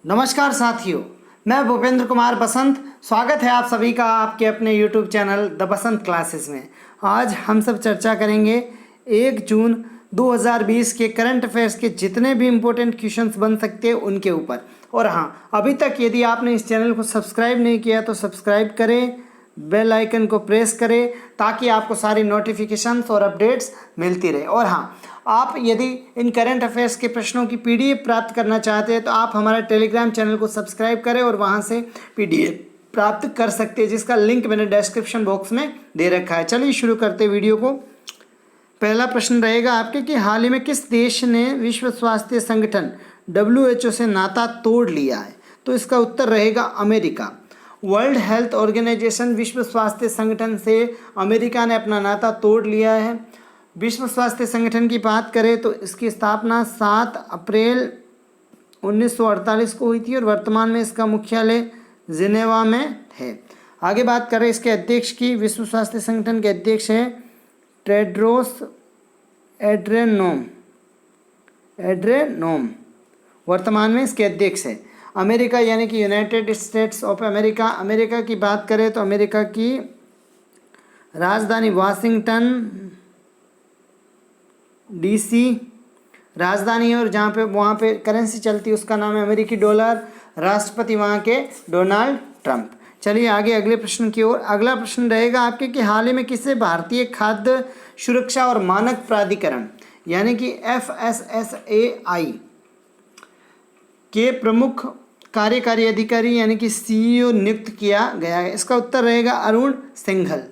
नमस्कार साथियों, मैं भूपेंद्र कुमार बसंत। स्वागत है आप सभी का आपके अपने YouTube channel the Basant classes में। आज हम सब चर्चा करेंगे 1 जून 2020 के करंट अफेयर्स के जितने भी इम्पोर्टेंट क्वेश्चंस बन सकते हैं उनके ऊपर। और हाँ, अभी तक यदि आपने इस चैनल को सब्सक्राइब नहीं किया तो सब्सक्राइब करें, बेल आइकन को प्रेस करें ताकि आपको सारी नोटिफिकेशंस और अपडेट्स मिलती रहे। और हाँ, आप यदि इन करंट अफेयर्स के प्रश्नों की पीडीएफ प्राप्त करना चाहते हैं तो आप हमारे टेलीग्राम चैनल को सब्सक्राइब करें और वहां से पीडीएफ प्राप्त कर सकते हैं, जिसका लिंक मैंने डिस्क्रिप्शन बॉक्स में दे रखा है। चलिए शुरू करते हैं वीडियो को। पहला प्रश्न रहेगा आपके कि हाल ही में किस देश ने विश्व स्वास्थ्य संगठन WHO से नाता तोड़ लिया है? तो इसका उत्तर रहेगा अमेरिका। वर्ल्ड हेल्थ ऑर्गेनाइजेशन विश्व स्वास्थ्य संगठन से अमेरिका ने अपना नाता तोड़ लिया है। विश्व स्वास्थ्य संगठन की बात करें तो इसकी स्थापना 7 अप्रैल 1948 को हुई थी और वर्तमान में इसका मुख्यालय जिनेवा में है। आगे बात करें इसके अध्यक्ष की। विश्व स्वास्थ्य संगठन के अध्यक्ष है टेड्रोस एड्रेनोम, वर्तमान में इसके अध्यक्ष है। अमेरिका यानी कि United states of America. America की बात करें तो अमेरिका की राजधानी वाशिंगटन DC राजधानी है और जहाँ पे वहाँ पे करेंसी चलती है उसका नाम है अमेरिकी डॉलर। राष्ट्रपति वहाँ के डोनाल्ड ट्रंप। चलिए आगे अगले प्रश्न की ओर। अगला प्रश्न रहेगा आपके कि हाल ही में किसे भारतीय खाद्य सुरक्षा और मानक प्राधिकरण यानी कि FSSAI के प्रमुख कार्यकारी अधिकारी यानी कि CEO नियुक्त किया गया है? इसका उत्तर रहेगा अरुण सिंघल।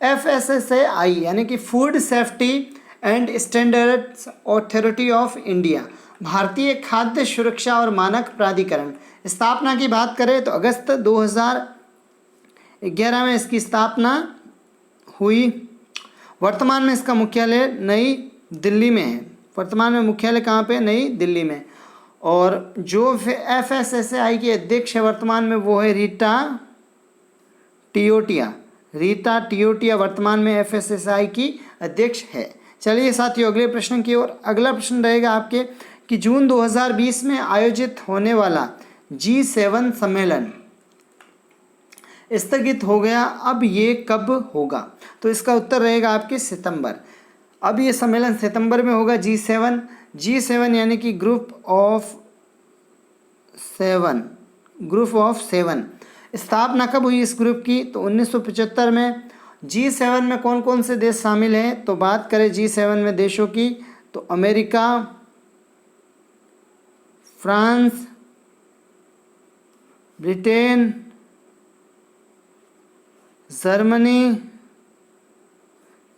FSSAI यानी कि food safety and standards authority of India, भारतीय खाद्य सुरक्षा और मानक प्राधिकरण। स्थापना की बात करें तो अगस्त 2011 में इसकी स्थापना हुई। वर्तमान में इसका मुख्यालय नई दिल्ली में है। वर्तमान में मुख्यालय कहाँ पे? नई दिल्ली में। और जो FSSAI की अध्यक्ष है वर्तमान में वो है रीटा टियोटिया वर्तमान में FSSAI की अध्यक्ष है। चलिए साथियों अगले प्रश्न की ओर। अगला प्रश्न रहेगा आपके कि जून 2020 में आयोजित होने वाला G7 सम्मेलन स्थगित हो गया, अब ये कब होगा? तो इसका उत्तर रहेगा आपके सितंबर। अब ये सम्मेलन सितंबर में होगा। G7 यानी कि ग्रुप ऑफ सेवन। स्थापना कब हुई इस ग्रुप की? तो 1975 में। G7 में कौन कौन से देश शामिल हैं? तो बात करें G7 में देशों की तो America, France, Britain, Germany,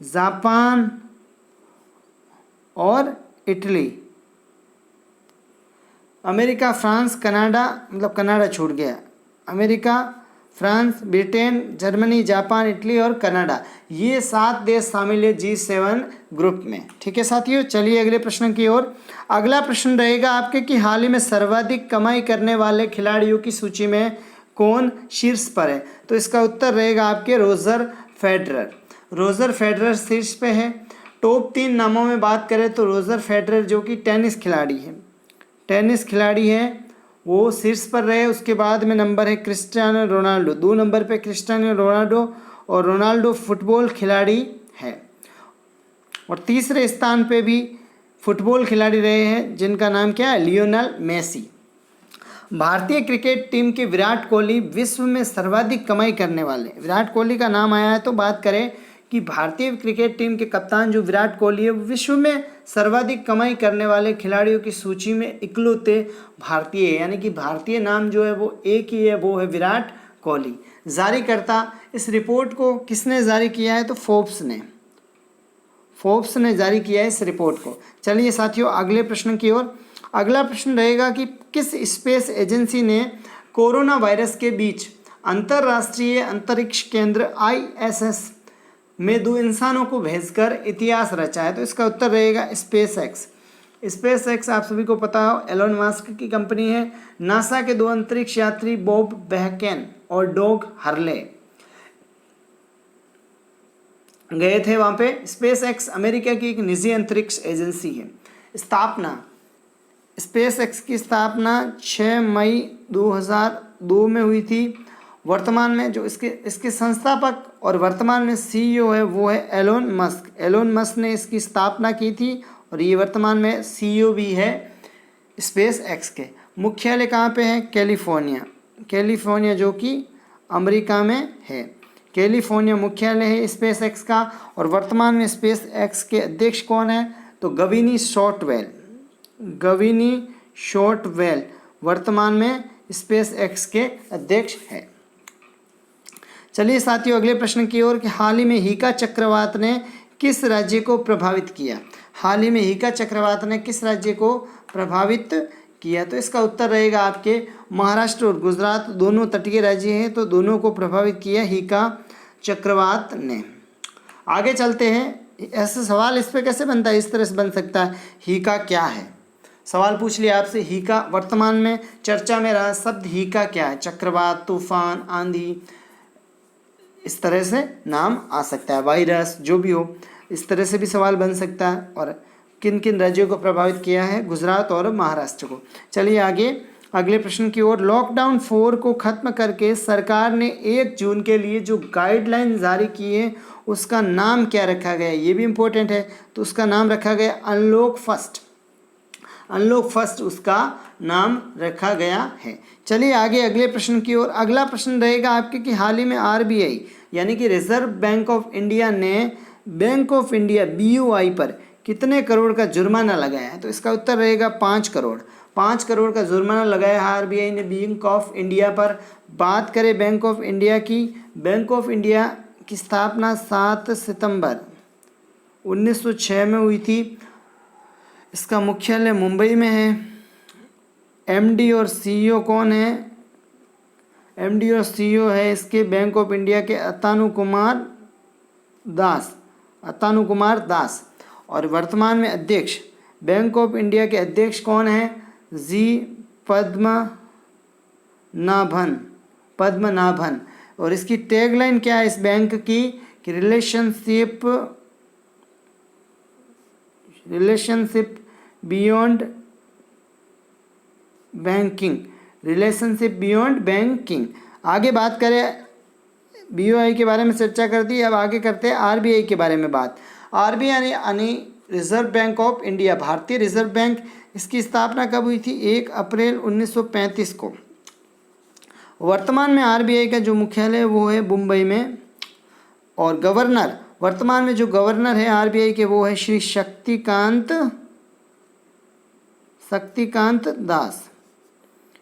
Japan और इटली। अमेरिका, फ्रांस, कनाडा, मतलब कनाडा छूट गया। America, France, Britain, Germany, Japan, Italy और कनाडा, ये 7 देश शामिल है G7 ग्रुप में। ठीक है साथियों, चलिए अगले प्रश्न की ओर। अगला प्रश्न रहेगा आपके कि हाल ही में सर्वाधिक कमाई करने वाले खिलाड़ियों की सूची में कौन शीर्ष पर है? तो इसका उत्तर रहेगा आपके रोजर फेडरर शीर्ष पे है। टॉप 3 नामों में बात करें तो रोजर फेडरर जो कि टेनिस खिलाड़ी है वो शीर्ष पर रहे। उसके बाद में नंबर है क्रिस्टियानो रोनाल्डो, 2 नंबर पे क्रिस्टियानो रोनाल्डो, और रोनाल्डो फुटबॉल खिलाड़ी है। और तीसरे स्थान पे भी फुटबॉल खिलाड़ी रहे हैं जिनका नाम क्या है? Lionel Messi. भारतीय क्रिकेट टीम के विराट कोहली विश्व में सर्वाधिक कमाई करने वाले, विराट कोहली का नाम आया है तो बात करें कि भारतीय क्रिकेट टीम के कप्तान जो विराट कोहली है विश्व में सर्वाधिक कमाई करने वाले खिलाड़ियों की सूची में इकलौते भारतीय है, यानी कि भारतीय नाम जो है वो एक ही है, वो है विराट कोहली। जारी करता इस रिपोर्ट को किसने जारी किया है? तो फोर्ब्स ने जारी किया है इस रिपोर्ट को। चलिए साथियों अगले प्रश्न की ओर। अगला प्रश्न रहेगा कि किस स्पेस एजेंसी ने कोरोना वायरस के बीच अंतर्राष्ट्रीय अंतरिक्ष केंद्र ISS में 2 इंसानों को भेजकर इतिहास रचा है? तो इसका उत्तर रहेगा स्पेस एक्स। आप सभी को पता हो एलोन मस्क की कंपनी है। नासा के 2 अंतरिक्ष यात्री बॉब बेहकेन और डॉग हर्ले गए थे वहाँ पे। SpaceX अमेरिका की एक निजी अंतरिक्ष एजेंसी है। स्थापना स्पेस एक्स की स्थापना 6 मई 2002 में हुई थी। वर्तमान में जो इसके संस्थापक और वर्तमान में सीईओ है वो है एलोन मस्क। एलोन मस्क ने इसकी स्थापना की थी और ये वर्तमान में सीईओ भी है स्पेस एक्स के। मुख्यालय कहाँ पे है? कैलिफोर्निया। कैलिफोर्निया जो कि अमेरिका में है। कैलिफोर्निया मुख्यालय है स्पेस एक्स का। और वर्तमान में स्पेस एक्स के अध्यक्ष कौन है? तो गविनी शॉर्टवेल। गविनी शॉर्टवेल वर्तमान में स्पेस एक्स के अध्यक्ष है। चलिए साथियों अगले प्रश्न की ओर कि हाल ही में हीका चक्रवात ने किस राज्य को प्रभावित किया? हाल ही में हीका चक्रवात ने किस राज्य को प्रभावित किया? तो इसका उत्तर रहेगा आपके महाराष्ट्र और गुजरात दोनों तटीय राज्य हैं, तो दोनों को प्रभावित किया हीका चक्रवात ने। आगे चलते हैं। ऐसे सवाल इस पे कैसे बनता है? इस तरह से बन सकता है, हीका क्या है? सवाल पूछ लिया आपसे, हीका वर्तमान में चर्चा में रहा शब्द हीका क्या है? चक्रवात, तूफान, आंधी, इस तरह से नाम आ सकता है, वायरस, जो भी हो, इस तरह से भी सवाल बन सकता है। और किन किन राज्यों को प्रभावित किया है? गुजरात और महाराष्ट्र को। चलिए आगे अगले प्रश्न की ओर। लॉकडाउन 4 को खत्म करके सरकार ने 1 जून के लिए जो गाइडलाइन जारी की है उसका नाम क्या रखा गया? ये भी इम्पोर्टेंट है। तो उसका नाम रखा गया अनलॉक फर्स्ट। अनलॉक फर्स्ट उसका नाम रखा गया है। चलिए आगे अगले प्रश्न की ओर। अगला प्रश्न रहेगा आपके कि हाल ही में आरबीआई यानी कि रिजर्व बैंक ऑफ इंडिया ने बैंक ऑफ इंडिया बीओआई पर कितने करोड़ का जुर्माना लगाया है? तो इसका उत्तर रहेगा 5 करोड़। 5 करोड़ का जुर्माना लगाया है आरबीआई ने बैंक ऑफ इंडिया पर। बात करें बैंक ऑफ इंडिया की, बैंक ऑफ इंडिया की स्थापना 7 सितंबर 1906 में हुई थी। इसका मुख्यालय मुंबई में है। एमडी और सीईओ कौन है? एमडी और सीईओ है इसके बैंक ऑफ इंडिया के अतानु कुमार दास। और वर्तमान में अध्यक्ष बैंक ऑफ इंडिया के अध्यक्ष कौन है? जी पद्मनाभन। और इसकी टैगलाइन क्या है इस बैंक की? कि रिलेशनशिप बियॉन्ड बैंकिंग। आगे बात करें, बीओआई के बारे में चर्चा कर दी, अब आगे करते हैं आरबीआई के बारे में बात। आरबीआई यानी रिजर्व बैंक ऑफ इंडिया, भारतीय रिजर्व बैंक, इसकी स्थापना कब हुई थी? 1 अप्रैल 1935 को। वर्तमान में आरबीआई का जो मुख्यालय है वो है मुंबई में। और गवर्नर, वर्तमान में जो गवर्नर है आरबीआई के वो है श्री शक्तिकांत दास।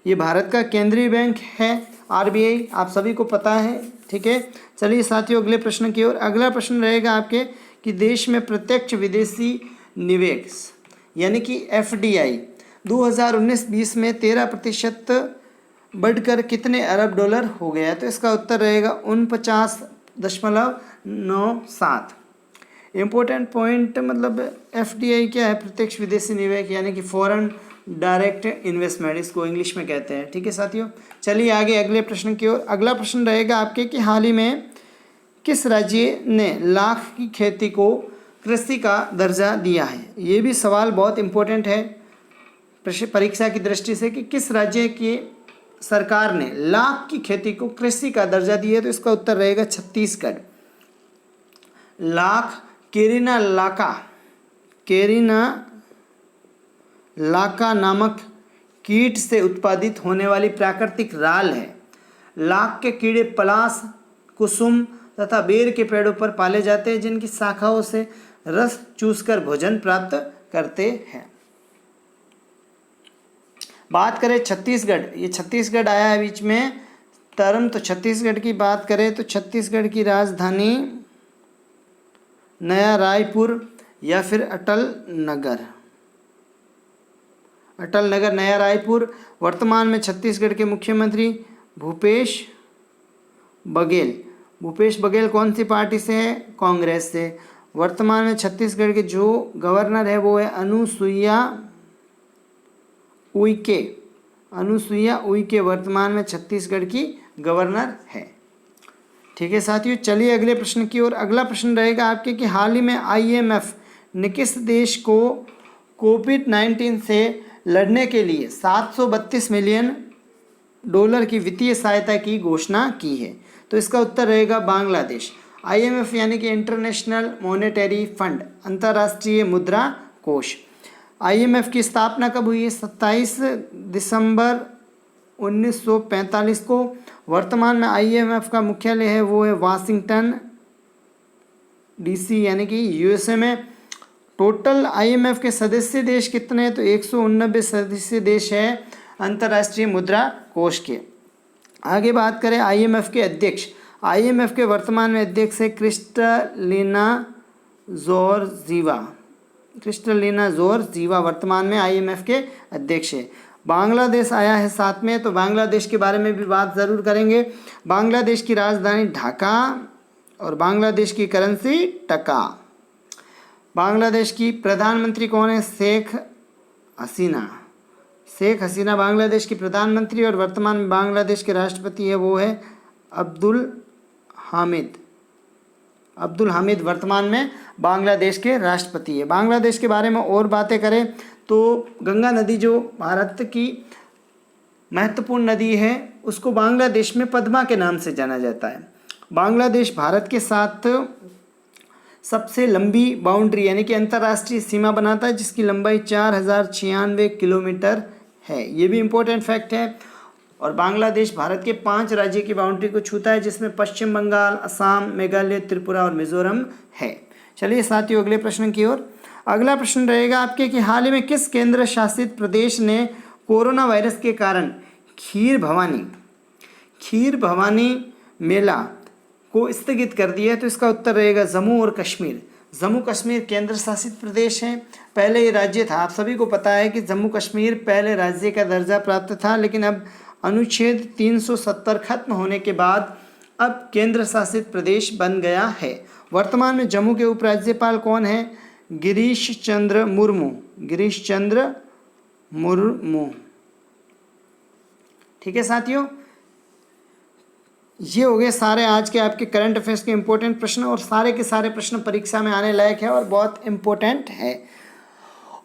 ये भारत का केंद्रीय बैंक है आरबीआई, आप सभी को पता है, ठीक है। चलिए साथियों अगले प्रश्न की ओर। अगला प्रश्न रहेगा आपके कि देश में प्रत्यक्ष विदेशी निवेश यानी कि एफडीआई 2019-20 में 13% बढ़कर कितने अरब डॉलर हो गया है? तो इसका उत्तर रहेगा 49.97। इम्पोर्टेंट पॉइंट, मतलब एफडीआई क्या है? प्रत्यक्ष विदेशी निवेश यानी कि फॉरेन डायरेक्ट इन्वेस्टमेंट, इसको इंग्लिश में कहते हैं, ठीक है साथियों। चलिए आगे अगले प्रश्न की ओर। अगला प्रश्न रहेगा आपके कि हाल ही में किस राज्य ने लाख की खेती को कृषि का दर्जा दिया है? ये भी सवाल बहुत इम्पोर्टेंट है परीक्षा की दृष्टि से कि किस राज्य की सरकार ने लाख की खेती को कृषि का दर्जा दिया है? तो इसका उत्तर रहेगा छत्तीसगढ़। लाख केरिना लाका नामक कीट से उत्पादित होने वाली प्राकृतिक राल है। लाख के कीड़े पलाश, कुसुम तथा बेर के पेड़ों पर पाले जाते हैं जिनकी शाखाओं से रस चूसकर भोजन प्राप्त करते हैं। बात करें छत्तीसगढ़, ये छत्तीसगढ़ आया है बीच में टर्म, तो छत्तीसगढ़ की बात करें तो छत्तीसगढ़ की राजधानी नया रायपुर या फिर अटल नगर नया रायपुर। वर्तमान में छत्तीसगढ़ के मुख्यमंत्री भूपेश बघेल कौन सी पार्टी से है? कांग्रेस से। वर्तमान में छत्तीसगढ़ के जो गवर्नर है वो है अनुसुईया उइके वर्तमान में छत्तीसगढ़ की गवर्नर है, ठीक है साथियों। चलिए अगले प्रश्न की ओर। अगला प्रश्न रहेगा आपके कि हाल ही में आईएमएफ ने किस देश को कोविड-19 से लड़ने के लिए 732 मिलियन डॉलर की वित्तीय सहायता की घोषणा की है? तो इसका उत्तर रहेगा बांग्लादेश। IMF यानी कि इंटरनेशनल मॉनेटरी फंड, अंतर्राष्ट्रीय मुद्रा कोष। IMF की स्थापना कब हुई है? 27 दिसंबर 1945 को। वर्तमान में IMF का मुख्यालय है वो है वाशिंगटन DC यानी कि USA में। टोटल IMF के सदस्य देश कितने हैं? तो 189 सदस्य देश है अंतर्राष्ट्रीय मुद्रा कोष के। आगे बात करें IMF के अध्यक्ष। IMF के वर्तमान में अध्यक्ष है क्रिस्टलिना जॉर्जिवा वर्तमान में IMF के अध्यक्ष है। बांग्लादेश आया है साथ में, तो बांग्लादेश के बारे में भी बात ज़रूर करेंगे। बांग्लादेश की राजधानी ढाका और बांग्लादेश की करेंसी टका। बांग्लादेश की प्रधानमंत्री कौन है? शेख हसीना बांग्लादेश की प्रधानमंत्री, और वर्तमान में बांग्लादेश के राष्ट्रपति है वो है अब्दुल हामिद वर्तमान में बांग्लादेश के राष्ट्रपति है। बांग्लादेश के बारे में और बातें करें तो गंगा नदी जो भारत की महत्वपूर्ण नदी है उसको बांग्लादेश में पद्मा के नाम से जाना जाता है। बांग्लादेश भारत के साथ सबसे लंबी बाउंड्री यानी कि अंतर्राष्ट्रीय सीमा बनाता है, जिसकी लंबाई 4096 किलोमीटर है। ये भी इम्पोर्टेंट फैक्ट है। और बांग्लादेश भारत के 5 राज्य की बाउंड्री को छूता है, जिसमें पश्चिम बंगाल, असम, मेघालय, त्रिपुरा और मिजोरम है। चलिए साथियों अगले प्रश्न की ओर। अगला प्रश्न रहेगा आपके कि हाल ही में किस केंद्र शासित प्रदेश ने कोरोना वायरस के कारण खीर भवानी मेला को स्थगित कर दिया है? तो इसका उत्तर रहेगा जम्मू और कश्मीर। जम्मू कश्मीर केंद्र शासित प्रदेश है। पहले ये राज्य था। आप सभी को पता है कि जम्मू कश्मीर पहले राज्य का दर्जा प्राप्त था, लेकिन अब अनुच्छेद 370 खत्म होने के बाद अब केंद्र शासित प्रदेश बन गया है। वर्तमान में जम्मू के उपराज्यपाल कौन है? गिरीश चंद्र मुर्मू। ठीक है साथियों, ये हो गए सारे आज के आपके करंट अफेयर्स के इम्पोर्टेंट प्रश्न, और सारे के सारे प्रश्न परीक्षा में आने लायक है और बहुत इम्पोर्टेंट है।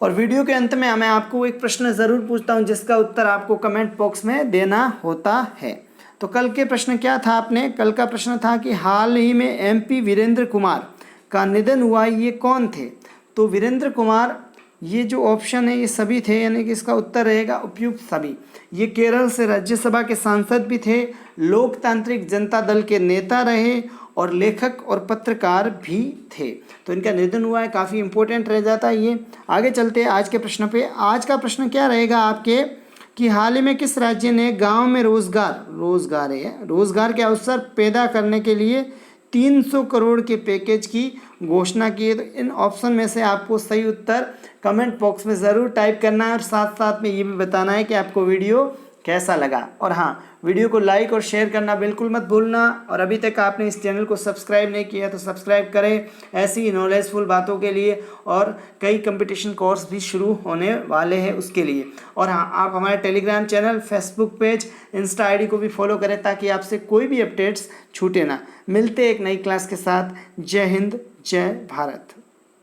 और वीडियो के अंत में मैं आपको एक प्रश्न ज़रूर पूछता हूँ जिसका उत्तर आपको कमेंट बॉक्स में देना होता है। तो कल के प्रश्न क्या था आपने? कल का प्रश्न था कि हाल ही में MP वीरेंद्र कुमार का निधन हुआ, ये कौन थे? तो वीरेंद्र कुमार, ये जो ऑप्शन है ये सभी थे, यानी कि इसका उत्तर रहेगा उपयुक्त सभी। ये केरल से राज्यसभा के सांसद भी थे, लोकतांत्रिक जनता दल के नेता रहे और लेखक और पत्रकार भी थे। तो इनका निधन हुआ है, काफ़ी इंपॉर्टेंट रह जाता है ये। आगे चलते हैं आज के प्रश्न पे। आज का प्रश्न क्या रहेगा आपके कि हाल ही में किस राज्य ने गांव में रोजगार के अवसर पैदा करने के लिए 300 करोड़ के पैकेज की घोषणा की है? तो इन ऑप्शन में से आपको सही उत्तर कमेंट बॉक्स में ज़रूर टाइप करना है और साथ साथ में ये भी बताना है कि आपको वीडियो कैसा लगा। और हाँ, वीडियो को लाइक और शेयर करना बिल्कुल मत भूलना। और अभी तक आपने इस चैनल को सब्सक्राइब नहीं किया तो सब्सक्राइब करें ऐसी ही नॉलेजफुल बातों के लिए, और कई कंपटीशन कोर्स भी शुरू होने वाले हैं उसके लिए। और हाँ, आप हमारे Telegram channel, Facebook page, Insta ID को भी फॉलो करें ताकि आपसे कोई भी अपडेट्स छूटे ना। मिलते एक नई क्लास के साथ। जय हिंद, जय भारत।